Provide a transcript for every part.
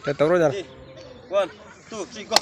Tetap rojar. 1, 2, 3, go.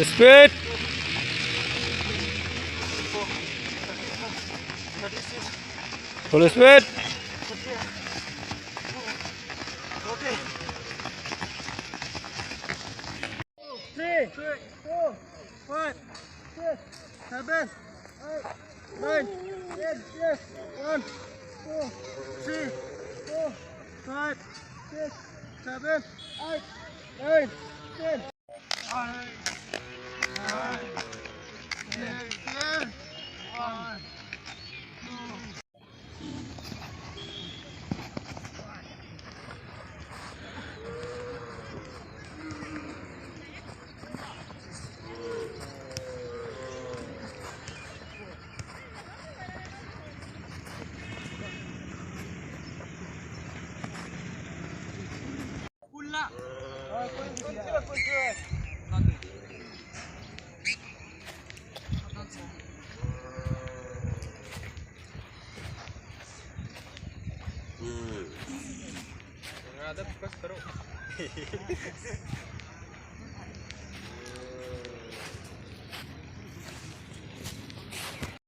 Speed. Full speed. Three, 4, 5, 6, 7, 8, 9, 10, yes. 1, 2, 3, 4, 5, 6, 7, 8, 9, 10. Ada bekas baru.